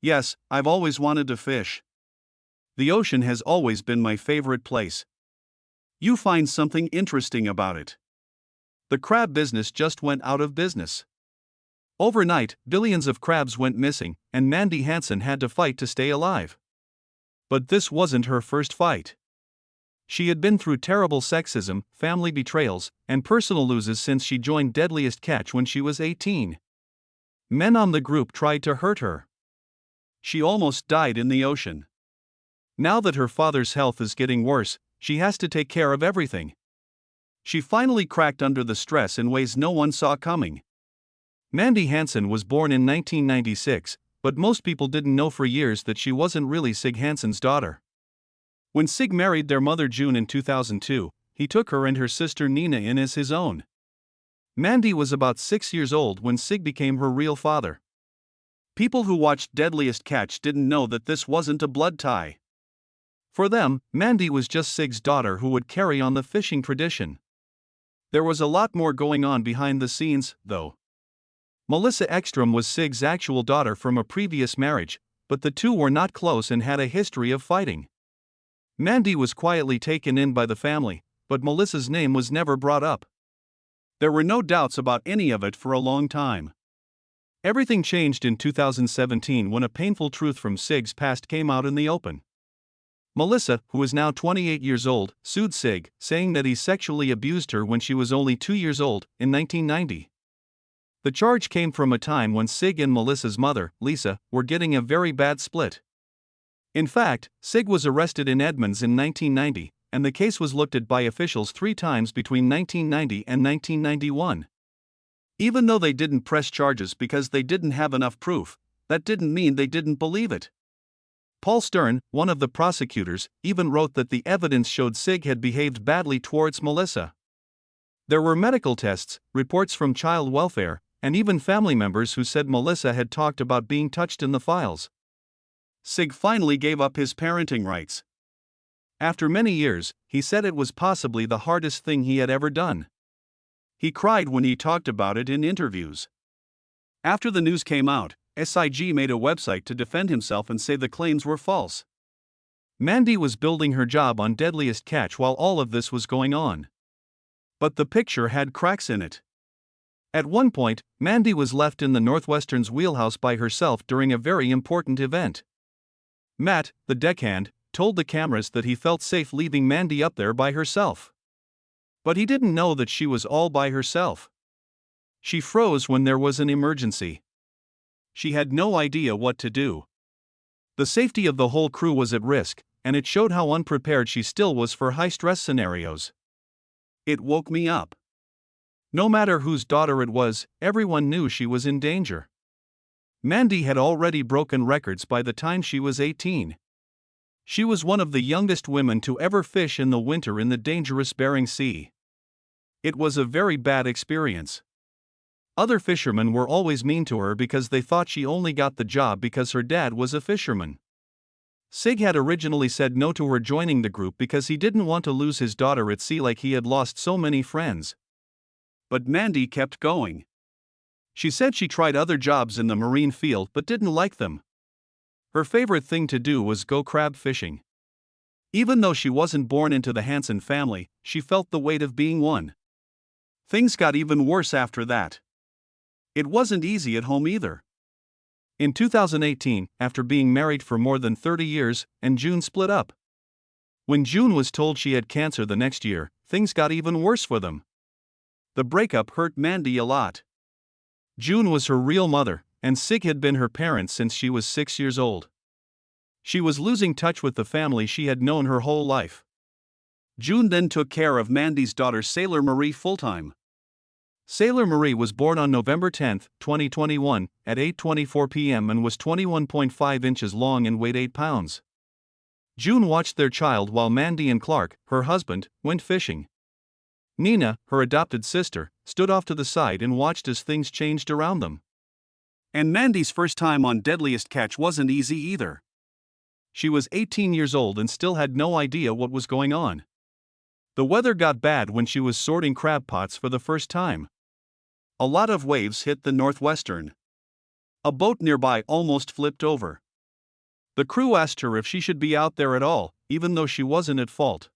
Yes, I've always wanted to fish. The ocean has always been my favorite place. You find something interesting about it. The crab business just went out of business. Overnight, billions of crabs went missing, and Mandy Hansen had to fight to stay alive. But this wasn't her first fight. She had been through terrible sexism, family betrayals, and personal losses since she joined Deadliest Catch when she was 18. Men on the group tried to hurt her. She almost died in the ocean. Now that her father's health is getting worse, she has to take care of everything. She finally cracked under the stress in ways no one saw coming. Mandy Hansen was born in 1996, but most people didn't know for years that she wasn't really Sig Hansen's daughter. When Sig married their mother June in 2002, he took her and her sister Nina in as his own. Mandy was about 6 years old when Sig became her real father. People who watched Deadliest Catch didn't know that this wasn't a blood tie. For them, Mandy was just Sig's daughter who would carry on the fishing tradition. There was a lot more going on behind the scenes, though. Melissa Ekstrom was Sig's actual daughter from a previous marriage, but the two were not close and had a history of fighting. Mandy was quietly taken in by the family, but Melissa's name was never brought up. There were no doubts about any of it for a long time. Everything changed in 2017 when a painful truth from Sig's past came out in the open. Melissa, who is now 28 years old, sued Sig, saying that he sexually abused her when she was only 2 years old, in 1990. The charge came from a time when Sig and Melissa's mother, Lisa, were getting a very bad split. In fact, Sig was arrested in Edmonds in 1990, and the case was looked at by officials 3 times between 1990 and 1991. Even though they didn't press charges because they didn't have enough proof, that didn't mean they didn't believe it. Paul Stern, one of the prosecutors, even wrote that the evidence showed Sig had behaved badly towards Melissa. There were medical tests, reports from child welfare, and even family members who said Melissa had talked about being touched in the files. Sig finally gave up his parenting rights. After many years, he said it was possibly the hardest thing he had ever done. He cried when he talked about it in interviews. After the news came out, SIG made a website to defend himself and say the claims were false. Mandy was building her job on Deadliest Catch while all of this was going on. But the picture had cracks in it. At one point, Mandy was left in the Northwestern's wheelhouse by herself during a very important event. Matt, the deckhand, told the cameras that he felt safe leaving Mandy up there by herself. But he didn't know that she was all by herself. She froze when there was an emergency. She had no idea what to do. The safety of the whole crew was at risk, and it showed how unprepared she still was for high-stress scenarios. It woke me up. No matter whose daughter it was, everyone knew she was in danger. Mandy had already broken records by the time she was 18. She was one of the youngest women to ever fish in the winter in the dangerous Bering Sea. It was a very bad experience. Other fishermen were always mean to her because they thought she only got the job because her dad was a fisherman. Sig had originally said no to her joining the group because he didn't want to lose his daughter at sea like he had lost so many friends. But Mandy kept going. She said she tried other jobs in the marine field but didn't like them. Her favorite thing to do was go crab fishing. Even though she wasn't born into the Hansen family, she felt the weight of being one. Things got even worse after that. It wasn't easy at home either. In 2018, after being married for more than 30 years, and June split up. When June was told she had cancer the next year, things got even worse for them. The breakup hurt Mandy a lot. June was her real mother, and Sig had been her parent since she was 6 years old. She was losing touch with the family she had known her whole life. June then took care of Mandy's daughter Sailor Marie full-time. Sailor Marie was born on November 10, 2021, at 8:24 p.m. and was 21.5 inches long and weighed 8 pounds. June watched their child while Mandy and Clark, her husband, went fishing. Nina, her adopted sister, stood off to the side and watched as things changed around them. And Mandy's first time on Deadliest Catch wasn't easy either. She was 18 years old and still had no idea what was going on. The weather got bad when she was sorting crab pots for the first time. A lot of waves hit the Northwestern. A boat nearby almost flipped over. The crew asked her if she should be out there at all, even though she wasn't at fault.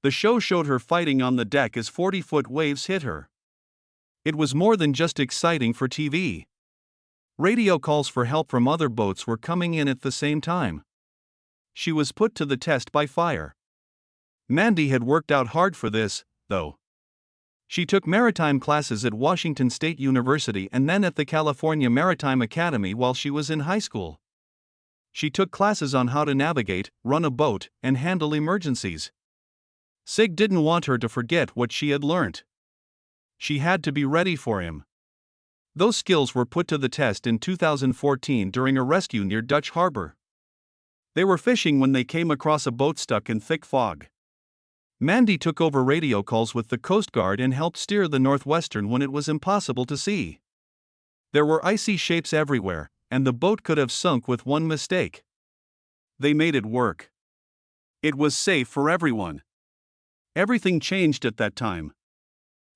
The show showed her fighting on the deck as 40-foot waves hit her. It was more than just exciting for TV. Radio calls for help from other boats were coming in at the same time. She was put to the test by fire. Mandy had worked out hard for this, though. She took maritime classes at Washington State University and then at the California Maritime Academy while she was in high school. She took classes on how to navigate, run a boat, and handle emergencies. Sig didn't want her to forget what she had learnt. She had to be ready for him. Those skills were put to the test in 2014 during a rescue near Dutch Harbor. They were fishing when they came across a boat stuck in thick fog. Mandy took over radio calls with the Coast Guard and helped steer the Northwestern when it was impossible to see. There were icy shapes everywhere, and the boat could have sunk with one mistake. They made it work. It was safe for everyone. Everything changed at that time.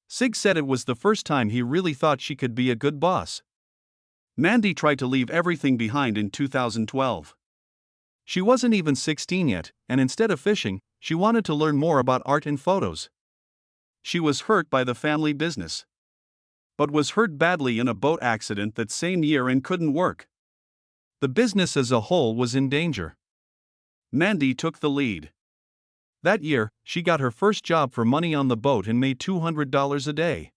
Sig said it was the first time he really thought she could be a good boss. Mandy tried to leave everything behind in 2012. She wasn't even 16 yet, and instead of fishing, she wanted to learn more about art and photos. She was hurt by the family business, but was hurt badly in a boat accident that same year and couldn't work. The business as a whole was in danger. Mandy took the lead. That year, she got her first job for money on the boat and made $200 a day.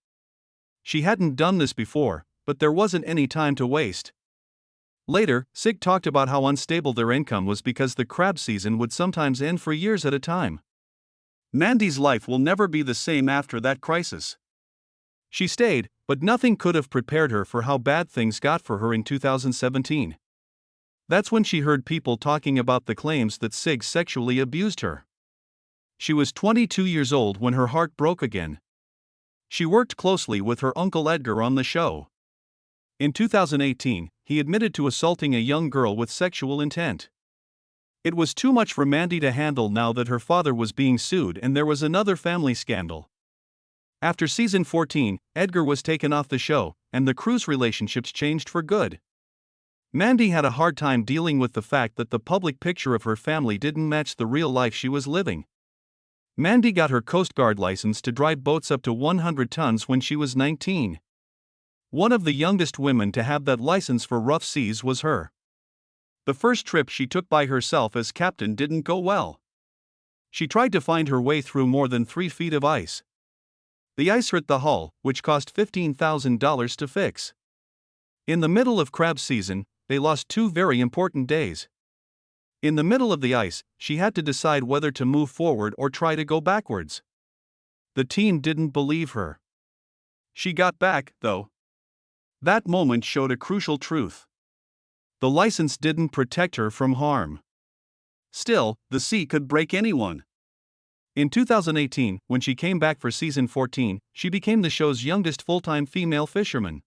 She hadn't done this before, but there wasn't any time to waste. Later, Sig talked about how unstable their income was because the crab season would sometimes end for years at a time. Mandy's life will never be the same after that crisis. She stayed, but nothing could have prepared her for how bad things got for her in 2017. That's when she heard people talking about the claims that Sig sexually abused her. She was 22 years old when her heart broke again. She worked closely with her uncle Edgar on the show. In 2018, he admitted to assaulting a young girl with sexual intent. It was too much for Mandy to handle now that her father was being sued and there was another family scandal. After season 14, Edgar was taken off the show, and the crew's relationships changed for good. Mandy had a hard time dealing with the fact that the public picture of her family didn't match the real life she was living. Mandy got her Coast Guard license to drive boats up to 100 tons when she was 19. One of the youngest women to have that license for rough seas was her. The first trip she took by herself as captain didn't go well. She tried to find her way through more than 3 feet of ice. The ice hurt the hull, which cost $15,000 to fix. In the middle of crab season, they lost 2 very important days. In the middle of the ice, she had to decide whether to move forward or try to go backwards. The team didn't believe her. She got back, though. That moment showed a crucial truth. The license didn't protect her from harm. Still, the sea could break anyone. In 2018, when she came back for season 14, she became the show's youngest full-time female fisherman.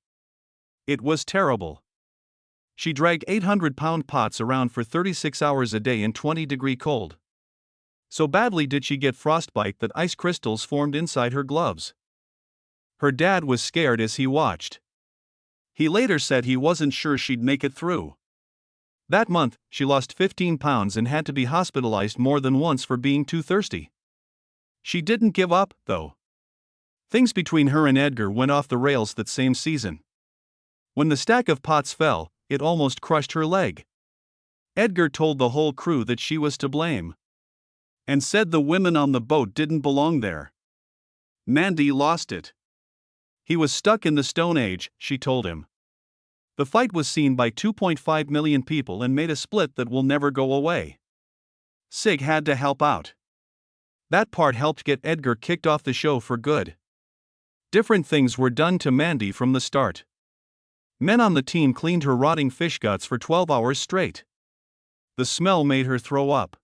It was terrible. She dragged 800-pound pots around for 36 hours a day in 20-degree cold. So badly did she get frostbite that ice crystals formed inside her gloves. Her dad was scared as he watched. He later said he wasn't sure she'd make it through. That month, she lost 15 pounds and had to be hospitalized more than once for being too thirsty. She didn't give up, though. Things between her and Edgar went off the rails that same season. When the stack of pots fell, it almost crushed her leg. Edgar told the whole crew that she was to blame, and said the women on the boat didn't belong there. Mandy lost it. He was stuck in the Stone Age, she told him. The fight was seen by 2.5 million people and made a split that will never go away. Sig had to help out. That part helped get Edgar kicked off the show for good. Different things were done to Mandy from the start. Men on the team cleaned her rotting fish guts for 12 hours straight. The smell made her throw up.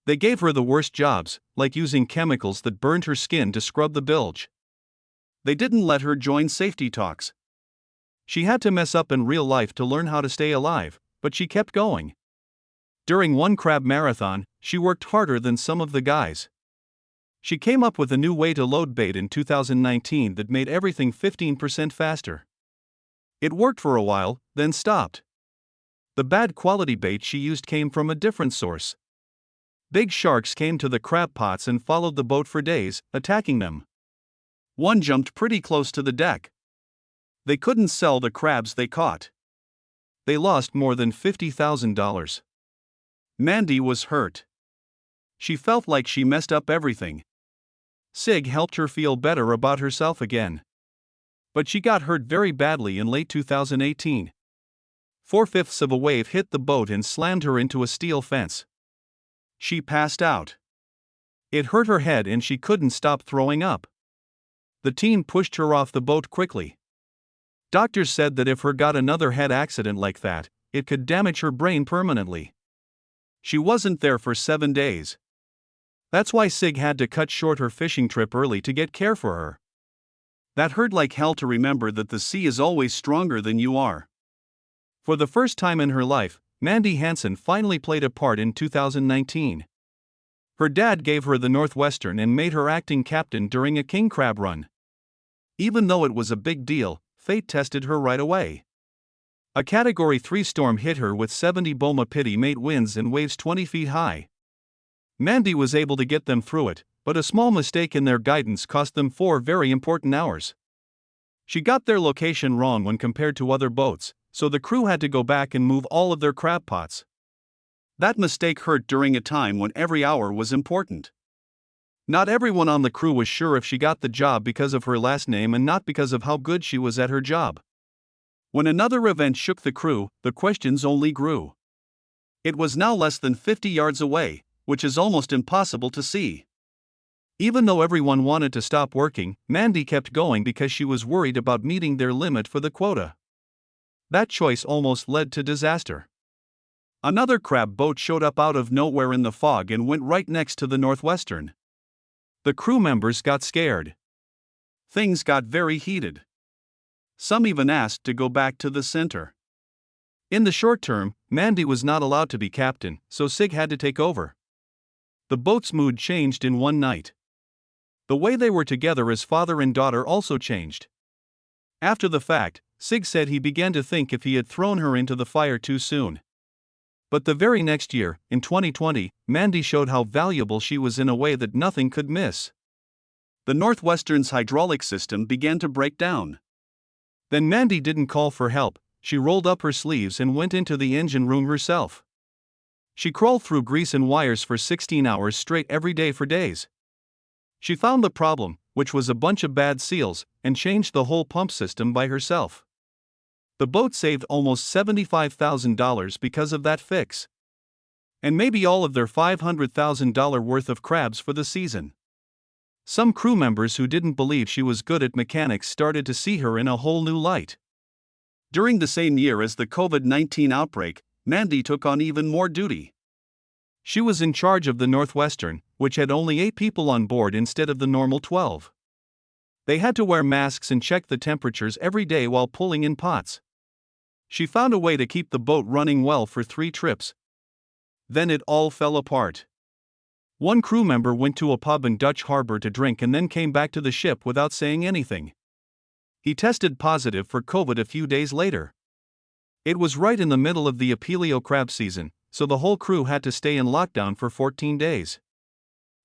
They gave her the worst jobs, like using chemicals that burned her skin to scrub the bilge. They didn't let her join safety talks. She had to mess up in real life to learn how to stay alive, but she kept going. During one crab marathon, she worked harder than some of the guys. She came up with a new way to load bait in 2019 that made everything 15% faster. It worked for a while, then stopped. The bad quality bait she used came from a different source. Big sharks came to the crab pots and followed the boat for days, attacking them. One jumped pretty close to the deck. They couldn't sell the crabs they caught. They lost more than $50,000. Mandy was hurt. She felt like she messed up everything. Sig helped her feel better about herself again. But she got hurt very badly in late 2018. 4/5 of a wave hit the boat and slammed her into a steel fence. She passed out. It hurt her head and she couldn't stop throwing up. The team pushed her off the boat quickly. Doctors said that if her got another head accident like that, it could damage her brain permanently. She wasn't there for 7 days. That's why Sig had to cut short her fishing trip early to get care for her. That hurt like hell to remember that the sea is always stronger than you are. For the first time in her life, Mandy Hansen finally played a part in 2019. Her dad gave her the Northwestern and made her acting captain during a king crab run. Even though it was a big deal, fate tested her right away. A Category 3 storm hit her with 70 Boma Pity mate winds and waves 20 feet high. Mandy was able to get them through it, but a small mistake in their guidance cost them 4 very important hours. She got their location wrong when compared to other boats, so the crew had to go back and move all of their crab pots. That mistake hurt during a time when every hour was important. Not everyone on the crew was sure if she got the job because of her last name and not because of how good she was at her job. When another event shook the crew, the questions only grew. It was now less than 50 yards away, which is almost impossible to see. Even though everyone wanted to stop working, Mandy kept going because she was worried about meeting their limit for the quota. That choice almost led to disaster. Another crab boat showed up out of nowhere in the fog and went right next to the Northwestern. The crew members got scared. Things got very heated. Some even asked to go back to the center. In the short term, Mandy was not allowed to be captain, so Sig had to take over. The boat's mood changed in one night. The way they were together as father and daughter also changed. After the fact, Sig said he began to think if he had thrown her into the fire too soon. But the very next year, in 2020, Mandy showed how valuable she was in a way that nothing could miss. The Northwestern's hydraulic system began to break down. Then Mandy didn't call for help, she rolled up her sleeves and went into the engine room herself. She crawled through grease and wires for 16 hours straight every day for days. She found the problem, which was a bunch of bad seals, and changed the whole pump system by herself. The boat saved almost $75,000 because of that fix. And maybe all of their $500,000 worth of crabs for the season. Some crew members who didn't believe she was good at mechanics started to see her in a whole new light. During the same year as the COVID-19 outbreak, Mandy took on even more duty. She was in charge of the Northwestern, which had only 8 people on board instead of the normal 12. They had to wear masks and check the temperatures every day while pulling in pots. She found a way to keep the boat running well for 3 trips. Then it all fell apart. One crew member went to a pub in Dutch Harbor to drink and then came back to the ship without saying anything. He tested positive for COVID a few days later. It was right in the middle of the Apelio crab season, so the whole crew had to stay in lockdown for 14 days.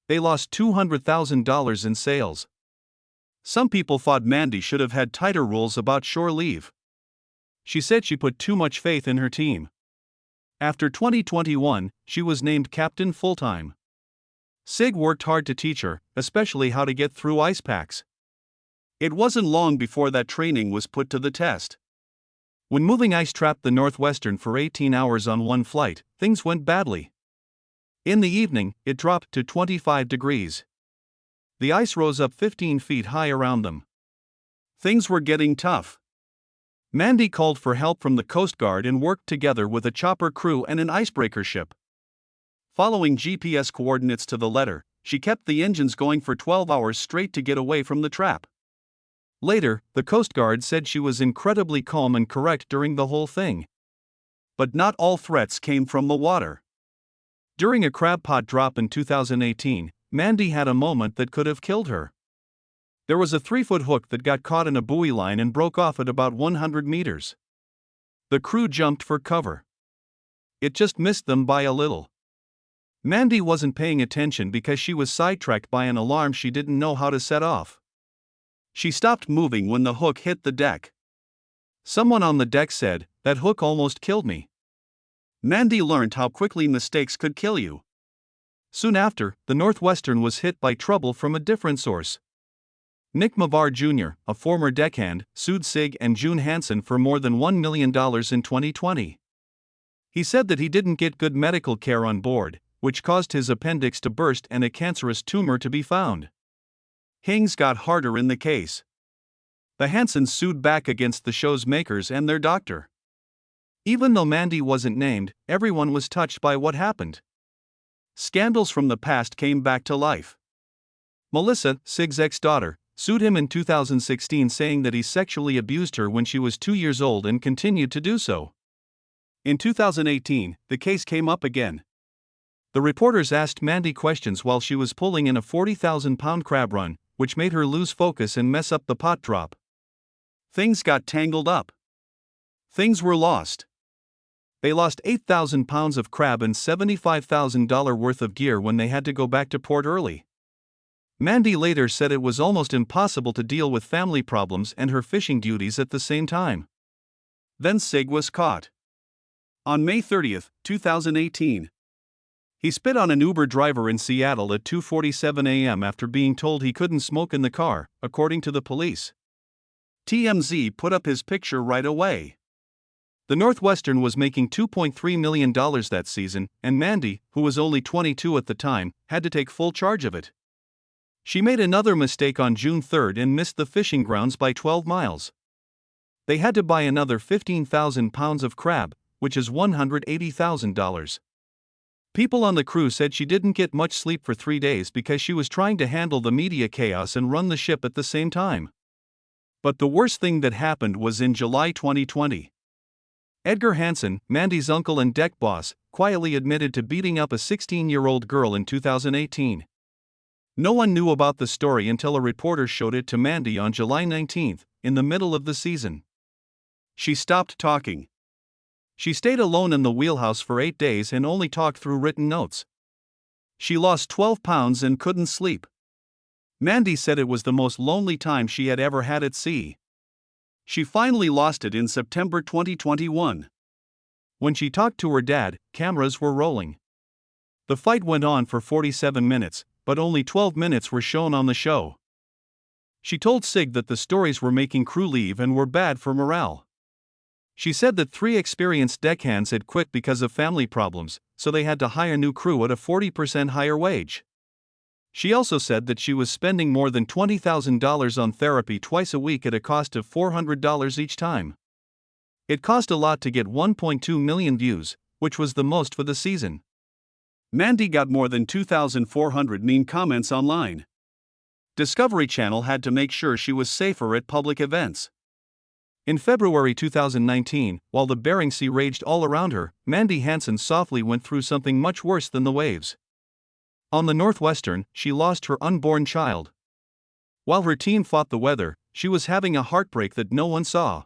They lost $200,000 in sales. Some people thought Mandy should have had tighter rules about shore leave. She said she put too much faith in her team. After 2021, she was named captain full-time. Sig worked hard to teach her, especially how to get through ice packs. It wasn't long before that training was put to the test. When moving ice trapped the Northwestern for 18 hours on one flight, things went badly. In the evening, it dropped to 25 degrees. The ice rose up 15 feet high around them. Things were getting tough. Mandy called for help from the Coast Guard and worked together with a chopper crew and an icebreaker ship. Following GPS coordinates to the letter, she kept the engines going for 12 hours straight to get away from the trap. Later, the Coast Guard said she was incredibly calm and correct during the whole thing. But not all threats came from the water. During a crab pot drop in 2018, Mandy had a moment that could have killed her. There was a 3-foot hook that got caught in a buoy line and broke off at about 100 meters. The crew jumped for cover. It just missed them by a little. Mandy wasn't paying attention because she was sidetracked by an alarm she didn't know how to set off. She stopped moving when the hook hit the deck. Someone on the deck said, "That hook almost killed me." Mandy learned how quickly mistakes could kill you. Soon after, the Northwestern was hit by trouble from a different source. Nick Mavar Jr., a former deckhand, sued Sig and June Hansen for more than $1 million in 2020. He said that he didn't get good medical care on board, which caused his appendix to burst and a cancerous tumor to be found. Things got harder in the case. The Hansens sued back against the show's makers and their doctor. Even though Mandy wasn't named, everyone was touched by what happened. Scandals from the past came back to life. Melissa, Sig's ex-daughter, sued him in 2016 saying that he sexually abused her when she was 2 years old and continued to do so. In 2018, the case came up again. The reporters asked Mandy questions while she was pulling in a 40,000-pound crab run, which made her lose focus and mess up the pot drop. Things got tangled up. Things were lost. They lost 8,000 pounds of crab and $75,000 worth of gear when they had to go back to port early. Mandy later said it was almost impossible to deal with family problems and her fishing duties at the same time. Then Sig was caught. On May 30, 2018. He spit on an Uber driver in Seattle at 2:47 a.m. after being told he couldn't smoke in the car, according to the police. TMZ put up his picture right away. The Northwestern was making $2.3 million that season, and Mandy, who was only 22 at the time, had to take full charge of it. She made another mistake on June 3 and missed the fishing grounds by 12 miles. They had to buy another 15,000 pounds of crab, which is $180,000. People on the crew said she didn't get much sleep for 3 days because she was trying to handle the media chaos and run the ship at the same time. But the worst thing that happened was in July 2020. Edgar Hansen, Mandy's uncle and deck boss, quietly admitted to beating up a 16-year-old girl in 2018. No one knew about the story until a reporter showed it to Mandy on July 19, in the middle of the season. She stopped talking. She stayed alone in the wheelhouse for 8 days and only talked through written notes. She lost 12 pounds and couldn't sleep. Mandy said it was the most lonely time she had ever had at sea. She finally lost it in September 2021. When she talked to her dad, cameras were rolling. The fight went on for 47 minutes, but only 12 minutes were shown on the show. She told Sig that the stories were making crew leave and were bad for morale. She said that 3 experienced deckhands had quit because of family problems, so they had to hire new crew at a 40% higher wage. She also said that she was spending more than $20,000 on therapy twice a week at a cost of $400 each time. It cost a lot to get 1.2 million views, which was the most for the season. Mandy got more than 2,400 mean comments online. Discovery Channel had to make sure she was safer at public events. In February 2019, while the Bering Sea raged all around her, Mandy Hansen softly went through something much worse than the waves. On the Northwestern, she lost her unborn child. While her team fought the weather, she was having a heartbreak that no one saw.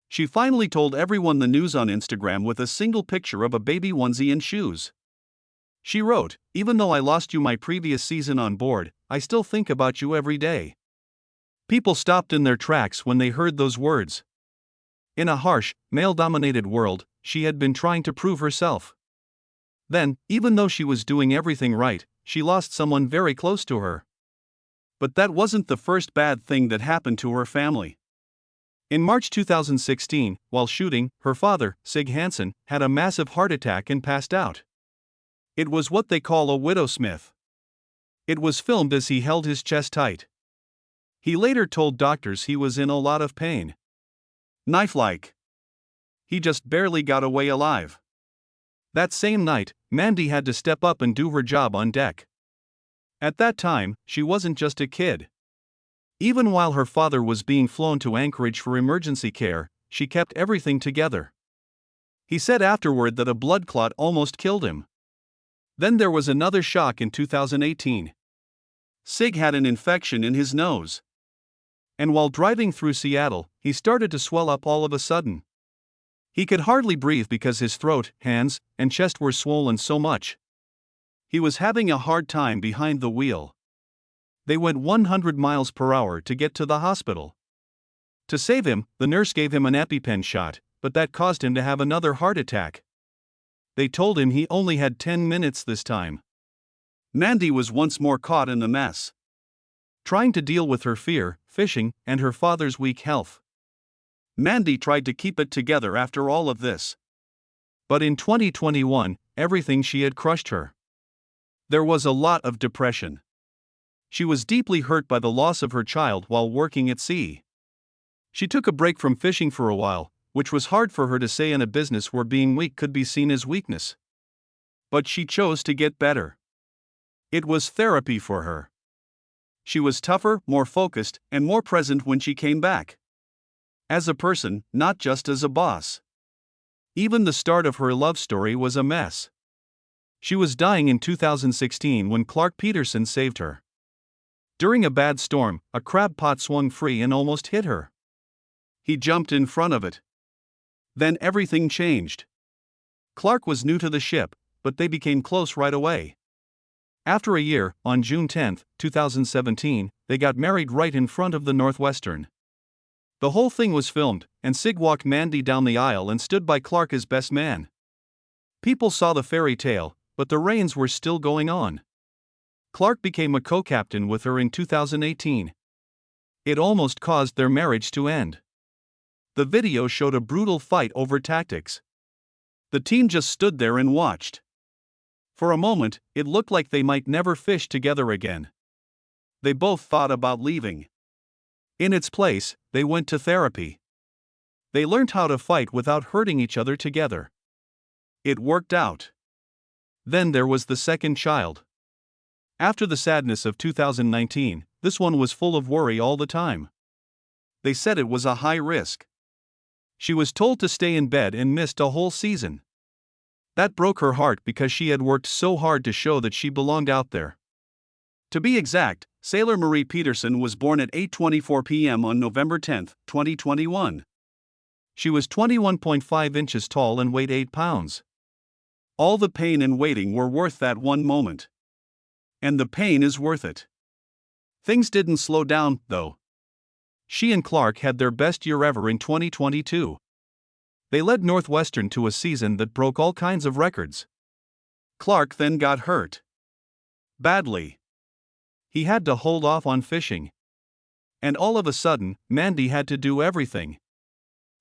She finally told everyone the news on Instagram with a single picture of a baby onesie and shoes. She wrote, "Even though I lost you my previous season on board, I still think about you every day." People stopped in their tracks when they heard those words. In a harsh, male-dominated world, she had been trying to prove herself. Then, even though she was doing everything right, she lost someone very close to her. But that wasn't the first bad thing that happened to her family. In March 2016, while shooting, her father, Sig Hansen, had a massive heart attack and passed out. It was what they call a widowsmith. It was filmed as he held his chest tight. He later told doctors he was in a lot of pain. Knife-like. He just barely got away alive. That same night, Mandy had to step up and do her job on deck. At that time, she wasn't just a kid. Even while her father was being flown to Anchorage for emergency care, she kept everything together. He said afterward that a blood clot almost killed him. Then there was another shock in 2018. Sig had an infection in his nose. And while driving through Seattle, he started to swell up all of a sudden. He could hardly breathe because his throat, hands, and chest were swollen so much. He was having a hard time behind the wheel. They went 100 miles per hour to get to the hospital. To save him, the nurse gave him an EpiPen shot, but that caused him to have another heart attack. They told him he only had 10 minutes this time. Mandy was once more caught in the mess, trying to deal with her fear, fishing, and her father's weak health. Mandy tried to keep it together after all of this. But in 2021, everything she had crushed her. There was a lot of depression. She was deeply hurt by the loss of her child while working at sea. She took a break from fishing for a while, which was hard for her to say in a business where being weak could be seen as weakness. But she chose to get better. It was therapy for her. She was tougher, more focused, and more present when she came back. As a person, not just as a boss. Even the start of her love story was a mess. She was dying in 2016 when Clark Peterson saved her. During a bad storm, a crab pot swung free and almost hit her. He jumped in front of it. Then everything changed. Clark was new to the ship, but they became close right away. After a year, on June 10, 2017, they got married right in front of the Northwestern. The whole thing was filmed, and Sig walked Mandy down the aisle and stood by Clark as best man. People saw the fairy tale, but the rains were still going on. Clark became a co-captain with her in 2018. It almost caused their marriage to end. The video showed a brutal fight over tactics. The team just stood there and watched. For a moment, it looked like they might never fish together again. They both thought about leaving. In its place, they went to therapy. They learned how to fight without hurting each other together. It worked out. Then there was the second child. After the sadness of 2019, this one was full of worry all the time. They said it was a high risk. She was told to stay in bed and missed a whole season. That broke her heart because she had worked so hard to show that she belonged out there. To be exact, Sailor Marie Peterson was born at 8:24 p.m. on November 10, 2021. She was 21.5 inches tall and weighed 8 pounds. All the pain and waiting were worth that one moment. And the pain is worth it. Things didn't slow down, though. She and Clark had their best year ever in 2022. They led Northwestern to a season that broke all kinds of records. Clark then got hurt. Badly. He had to hold off on fishing. And all of a sudden, Mandy had to do everything.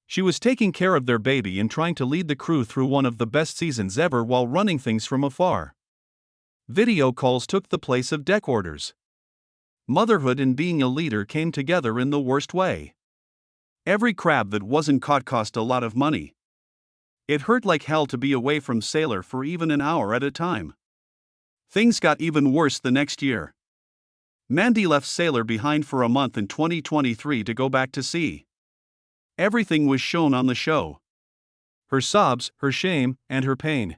She was taking care of their baby and trying to lead the crew through one of the best seasons ever while running things from afar. Video calls took the place of deck orders. Motherhood and being a leader came together in the worst way. Every crab that wasn't caught cost a lot of money. It hurt like hell to be away from Sailor for even an hour at a time. Things got even worse the next year. Mandy left Sailor behind for a month in 2023 to go back to sea. Everything was shown on the show. Her sobs, her shame, and her pain.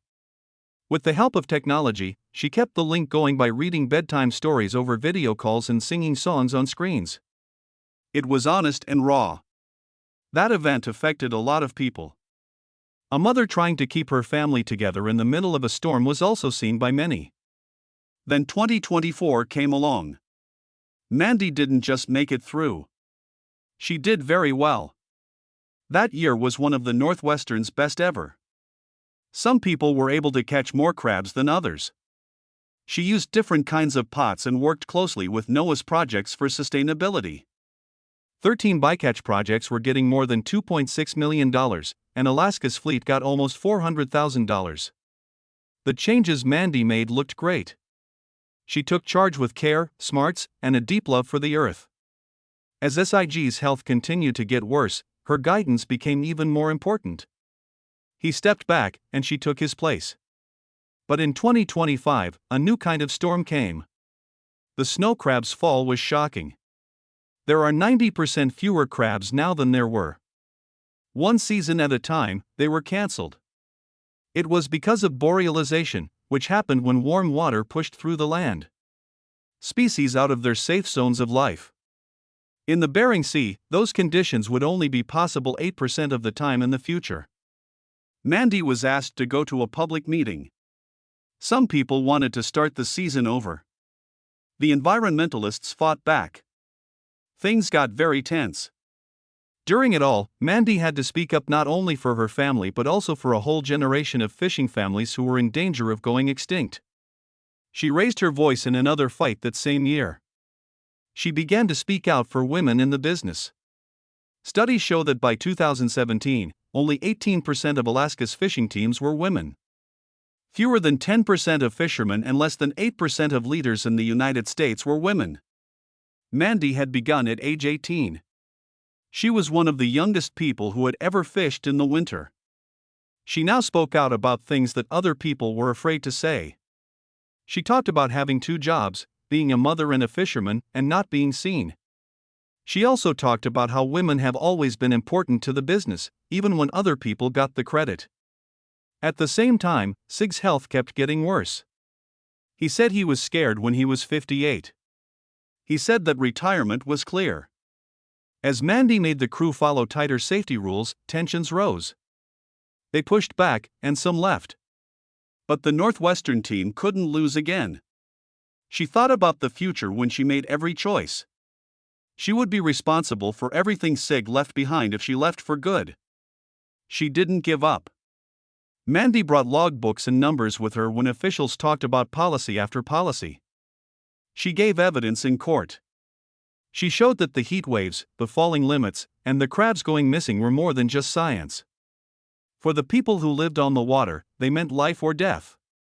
With the help of technology, she kept the link going by reading bedtime stories over video calls and singing songs on screens. It was honest and raw. That event affected a lot of people. A mother trying to keep her family together in the middle of a storm was also seen by many. Then 2024 came along. Mandy didn't just make it through. She did very well. That year was one of the Northwestern's best ever. Some people were able to catch more crabs than others. She used different kinds of pots and worked closely with NOAA's projects for sustainability. 13 bycatch projects were getting more than $2.6 million, and Alaska's fleet got almost $400,000. The changes Mandy made looked great. She took charge with care, smarts, and a deep love for the earth. As SIG's health continued to get worse, her guidance became even more important. He stepped back, and she took his place. But in 2025, a new kind of storm came. The snow crab's fall was shocking. There are 90% fewer crabs now than there were. One season at a time, they were cancelled. It was because of borealization, which happened when warm water pushed through the land. Species out of their safe zones of life. In the Bering Sea, those conditions would only be possible 8% of the time in the future. Mandy was asked to go to a public meeting. Some people wanted to start the season over. The environmentalists fought back. Things got very tense. During it all, Mandy had to speak up not only for her family but also for a whole generation of fishing families who were in danger of going extinct. She raised her voice in another fight that same year. She began to speak out for women in the business. Studies show that by 2017, only 18% of Alaska's fishing teams were women. Fewer than 10% of fishermen and less than 8% of leaders in the United States were women. Mandy had begun at age 18. She was one of the youngest people who had ever fished in the winter. She now spoke out about things that other people were afraid to say. She talked about having two jobs, being a mother and a fisherman, and not being seen. She also talked about how women have always been important to the business, even when other people got the credit. At the same time, Sig's health kept getting worse. He said he was scared when he was 58. He said that retirement was clear. As Mandy made the crew follow tighter safety rules, tensions rose. They pushed back, and some left. But the Northwestern team couldn't lose again. She thought about the future when she made every choice. She would be responsible for everything Sig left behind if she left for good. She didn't give up. Mandy brought logbooks and numbers with her when officials talked about policy after policy. She gave evidence in court. She showed that the heat waves, the falling limits, and the crabs going missing were more than just science. For the people who lived on the water, they meant life or death.